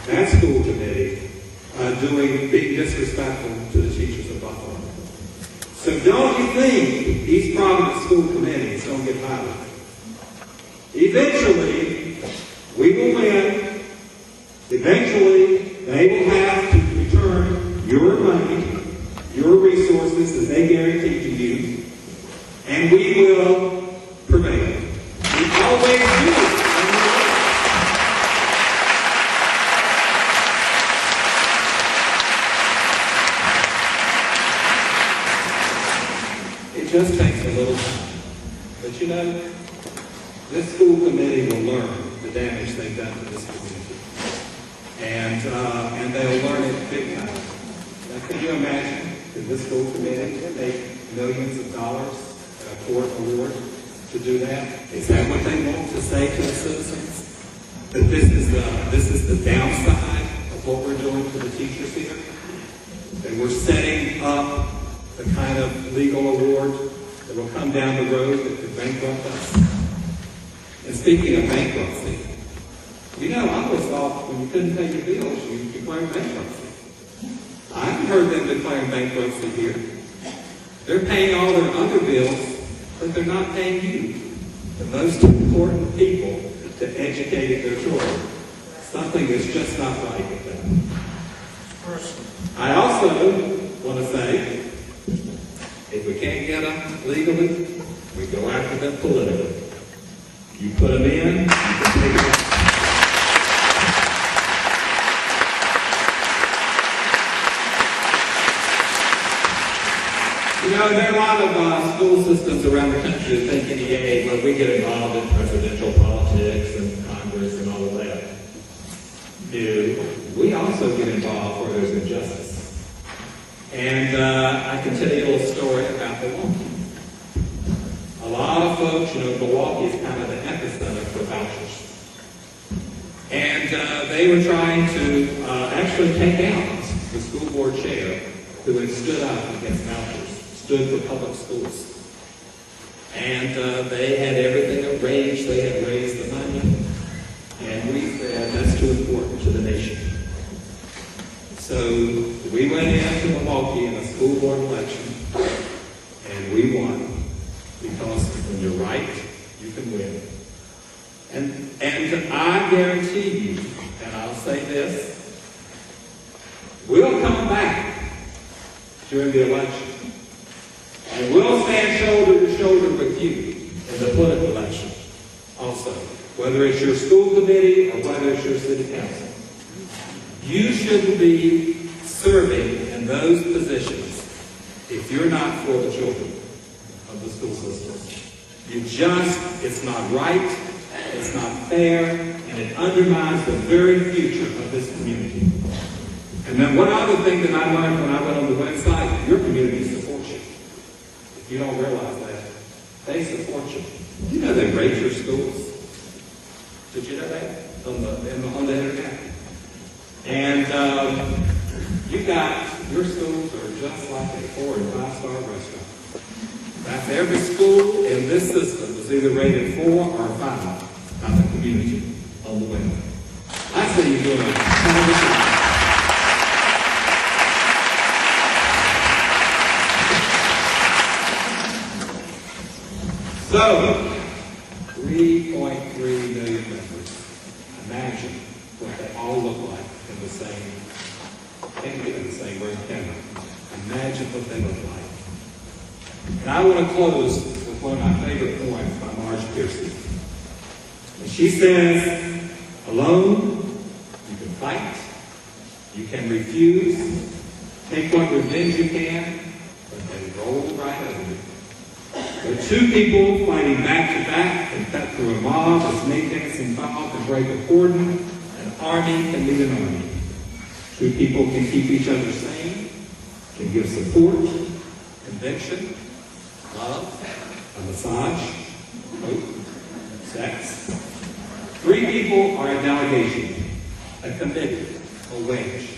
that school committee being disrespectful to the teachers of Buffalo. So don't you think East Providence School Committee is going to get violent? Eventually, we will win. Eventually, they will have to return your money, your resources that they guarantee to you, and we will prevail. We always do. It just takes a little time. But you know, this school committee will learn the damage they've done to this community. And they'll learn it big time. Now, can you imagine if this school committee make millions of dollars in a court award to do that? Is that what they want to say to the citizens? That this is the downside of what we're doing to the teachers here? That we're setting up the kind of legal award that will come down the road that could bankrupt us? And speaking of bankruptcy, you know, I always thought when you couldn't pay your bills, you declared bankruptcy. I haven't heard them declaring bankruptcy here. They're paying all their other bills, but they're not paying you, the most important people to educate their children. Something is just not right with them. I also want to say, if we can't get them legally, we go after them politically. You put them in, you can take them out. You know, there are a lot of school systems around the country that think NEA, where we get involved in presidential politics and Congress and all of that. We also get involved where there's injustice. And I can tell you a little story about Milwaukee. A lot of folks, you know, Milwaukee is kind of the epicenter for vouchers. And they were trying to actually take out the school board chair who had stood up against vouchers, stood for public schools. And they had everything arranged, they had raised the money, and we said that's too important to the nation. So we went into Milwaukee in a school board election, and we won. Because when you're right, you can win. And I guarantee you, and I'll say this, we'll come back during the election. And we'll stand shoulder to shoulder with you in the political election also. Whether it's your school committee or whether it's your city council. You shouldn't be serving in those positions if you're not for the children of the school system. It's not right, it's not fair, and it undermines the very future of this community. And then one other thing that I learned when I went on the website, your community supports you. If you don't realize that, they support you. You know they rate your schools. Did you know that? On the internet? And your schools are just like a 4- and 5-star restaurant. That's every school in this system is either rated 4 or 5 by the community on the web. I say you're doing a tremendous job. So, 3.3 million members. Imagine what they all look like in the same, can't get in the same room, can I? Imagine what they look like. And I want to close with one of my favorite poems by Marge Piercy. And she says, alone, you can fight, you can refuse, take what revenge you can, but then roll right over you. There are two people fighting back to back can cut through a mob, a snake dancing fowl can break a cordon, an army can lead an army. Two people can keep each other sane, can give support, conviction, love, a massage, hope, sex. Three people are a delegation, a committee, a wage.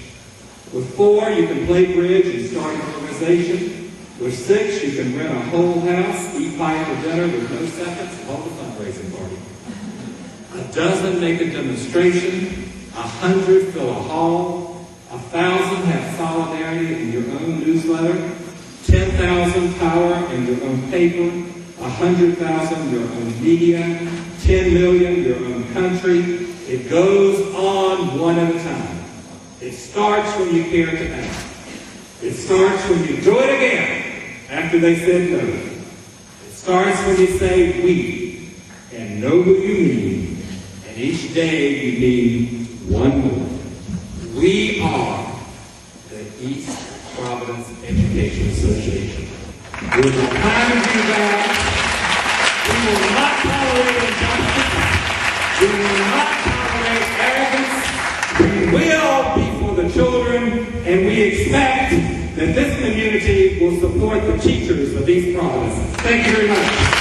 With 4, you can play bridge and start an organization. With 6, you can rent a whole house, eat pie for dinner with no seconds, and hold a fundraising party. A dozen make a demonstration. 100 fill a hall, 1,000 have solidarity in your own newsletter, 10,000 power in your own paper, 100,000 your own media, 10 million your own country. It goes on one at a time. It starts when you care to act. It starts when you do it again after they said no. It starts when you say we and know who you mean. And each day you mean one more. We are the East Providence Education Association. We will find you back. We will not tolerate injustice. We will not tolerate arrogance. We will be for the children, and we expect that this community will support the teachers of East Providence. Thank you very much.